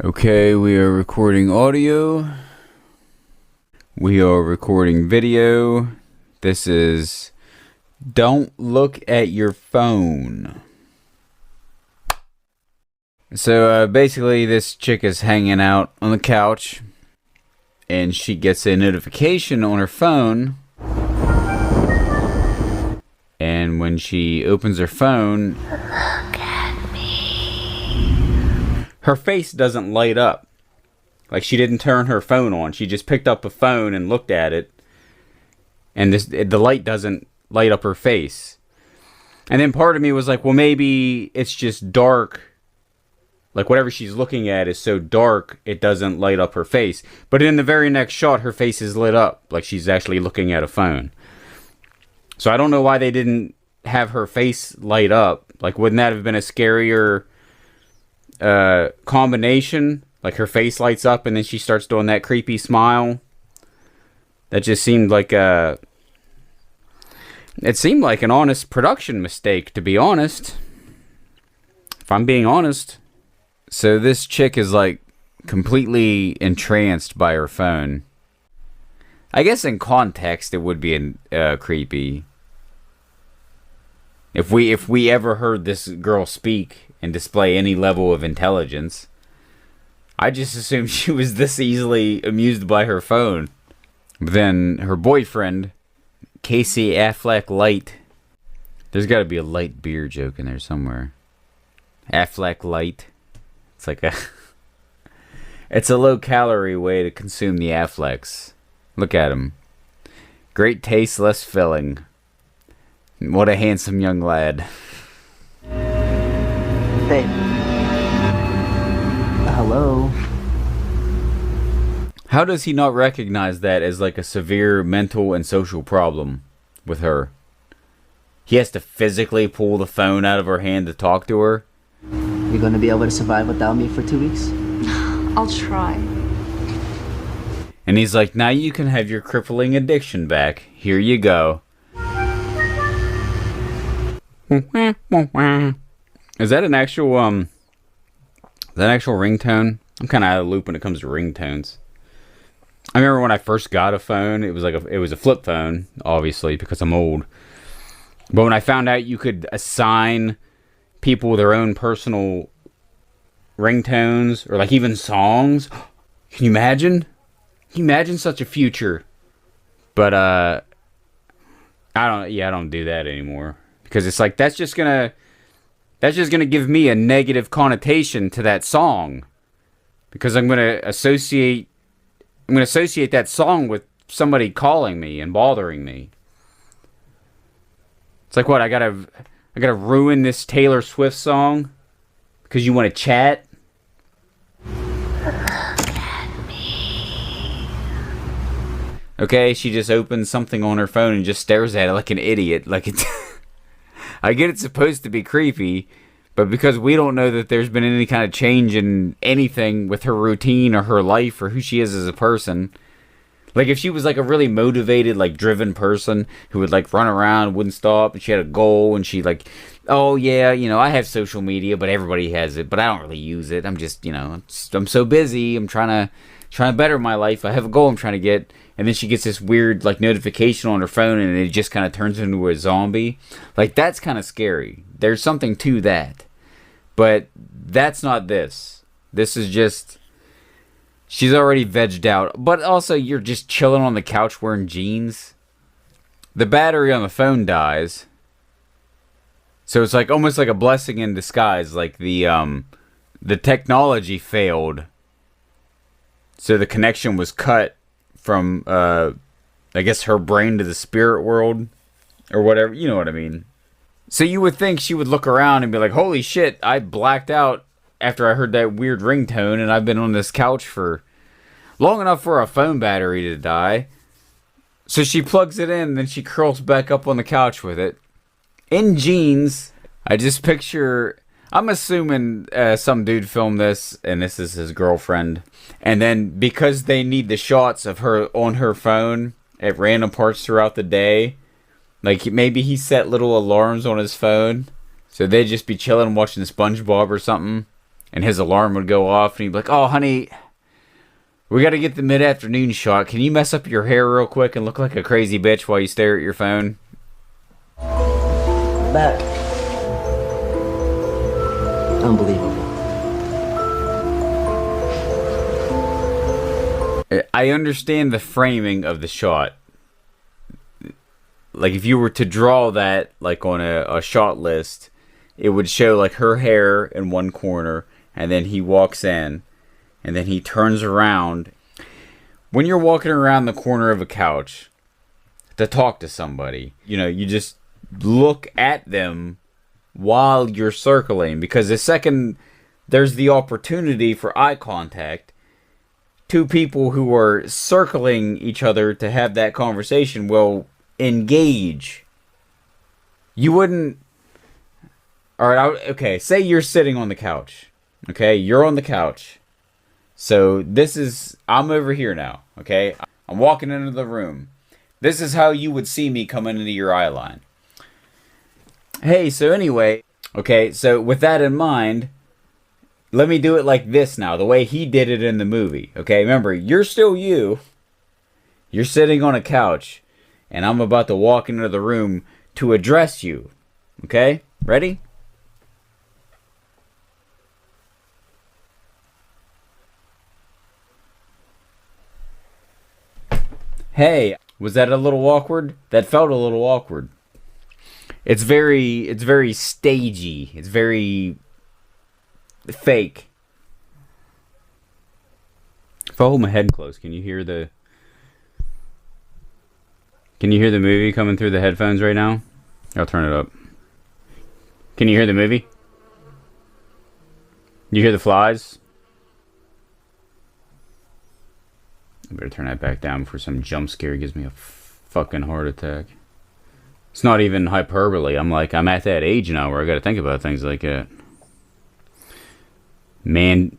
Okay, we are recording audio. We are recording video. This is Don't Look at Your Phone. So basically this chick is hanging out on the couch and she gets a notification on her phone. And when she opens her phone, her face doesn't light up. Like she didn't turn her phone on. She just picked up a phone and looked at it. And the light doesn't light up her face. And then part of me was like, well, maybe it's just dark. Like whatever she's looking at is so dark, it doesn't light up her face. But in the very next shot, her face is lit up. Like she's actually looking at a phone. So I don't know why they didn't have her face light up. Like wouldn't that have been a scarier combination? Like her face lights up and then she starts doing that creepy smile. That just seemed like it seemed like an honest production mistake, to be honest. If I'm being honest. So this chick is like completely entranced by her phone. I guess in context it would be creepy. If we ever heard this girl speak and display any level of intelligence, I just assumed she was this easily amused by her phone. But then her boyfriend, Casey Affleck Light. There's got to be a light beer joke in there somewhere. Affleck Light. It's like it's a low-calorie way to consume the Afflecks. Look at him. Great taste, less filling. What a handsome young lad. Babe. Hello. How does he not recognize that as like a severe mental and social problem with her? He has to physically pull the phone out of her hand to talk to her. You gonna be able to survive without me for 2 weeks? I'll try. And he's like, now you can have your crippling addiction back. Here you go. Is that an actual ringtone? I'm kind of out of the loop when it comes to ringtones. I remember when I first got a phone, it was a flip phone, obviously, because I'm old. But when I found out you could assign people their own personal ringtones, or like even songs, can you imagine? Can you imagine such a future? But I don't do that anymore. Because it's like that's just gonna give me a negative connotation to that song. Because I'm gonna associate that song with somebody calling me and bothering me. It's like what, I gotta ruin this Taylor Swift song because you want to chat? Okay, she just opens something on her phone and just stares at it like an idiot. Like it's I get it's supposed to be creepy, but because we don't know that there's been any kind of change in anything with her routine or her life or who she is as a person. Like if she was like a really motivated, like driven person who would like run around, wouldn't stop, and she had a goal and she like, oh yeah, I have social media, but everybody has it, but I don't really use it. I'm just, I'm so busy. I'm trying to better my life. I have a goal I'm trying to get. And then she gets this weird like notification on her phone and it just kind of turns into a zombie. Like that's kind of scary. There's something to that. But that's not this. This is just, she's already vegged out. But also you're just chilling on the couch wearing jeans. The battery on the phone dies. So it's like almost like a blessing in disguise. Like the technology failed. So the connection was cut from, I guess, her brain to the spirit world, or whatever, you know what I mean. So you would think she would look around and be like, holy shit, I blacked out after I heard that weird ringtone, and I've been on this couch for long enough for a phone battery to die. So she plugs it in, and then she curls back up on the couch with it. In jeans. I just picture, I'm assuming some dude filmed this, and this is his girlfriend. And then because they need the shots of her on her phone at random parts throughout the day, like maybe he set little alarms on his phone, so they'd just be chilling watching SpongeBob or something, and his alarm would go off, and he'd be like, "Oh, honey, we got to get the mid-afternoon shot. Can you mess up your hair real quick and look like a crazy bitch while you stare at your phone?" Back. Unbelievable. I understand the framing of the shot. Like, if you were to draw that, like, on a shot list, it would show, like, her hair in one corner, and then he walks in, and then he turns around. When you're walking around the corner of a couch to talk to somebody, you know, you just look at them while you're circling, because the second there's the opportunity for eye contact, two people who are circling each other to have that conversation will engage. You wouldn't... Alright, okay, say you're sitting on the couch. Okay, you're on the couch. So this is... I'm over here now, okay? I'm walking into the room. This is how you would see me coming into your eye line. Hey, so anyway... Okay, so with that in mind, let me do it like this now, the way he did it in the movie. Okay, remember, you're still you. You're sitting on a couch, and I'm about to walk into the room to address you. Okay, ready? Hey, was that a little awkward? That felt a little awkward. It's very stagey. It's very fake. If I hold my head close, can you hear the movie coming through the headphones right now? I'll turn it up. Can you hear the movie? You hear the flies? I better turn that back down before some jump scare gives me a fucking heart attack. It's not even hyperbole. I'm at that age now where I gotta think about things like that. Man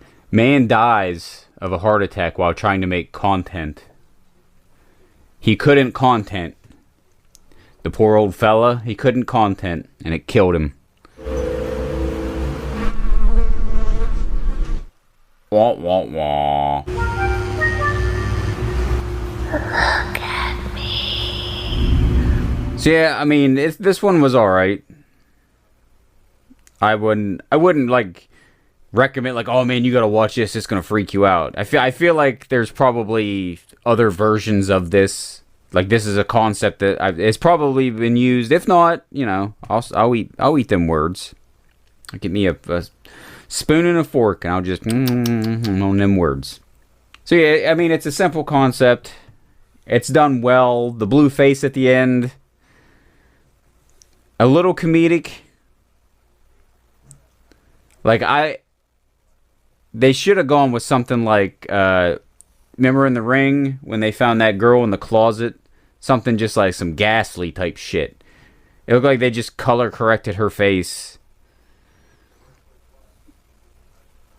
dies of a heart attack while trying to make content. He couldn't content. The poor old fella, he couldn't content, and it killed him. Wah, wah, wah. So yeah, I mean, this one was alright. I wouldn't like recommend like, oh man, you gotta watch this. It's gonna freak you out. I feel like there's probably other versions of this. Like this is a concept that it's probably been used. If not, you know, I'll eat them words. Get me a spoon and a fork, and I'll just on them words. So yeah, I mean, it's a simple concept. It's done well. The blue face at the end. A little comedic. Like, they should have gone with something like, remember in The Ring, when they found that girl in the closet? Something just like some ghastly type shit. It looked like they just color corrected her face.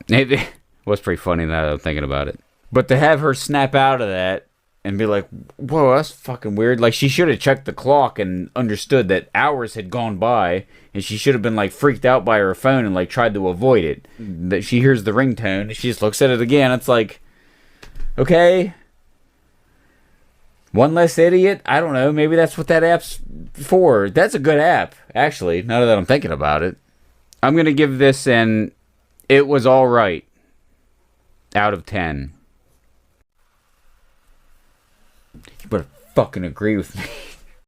It was pretty funny now that I'm thinking about it. But to have her snap out of that, and be like, whoa, that's fucking weird. Like, she should have checked the clock and understood that hours had gone by, and she should have been, like, freaked out by her phone and, like, tried to avoid it. That she hears the ringtone, and she just looks at it again. It's like, okay, one less idiot? I don't know. Maybe that's what that app's for. That's a good app, actually, now that I'm thinking about it. I'm going to give this an it was alright out of 10. You better fucking agree with me.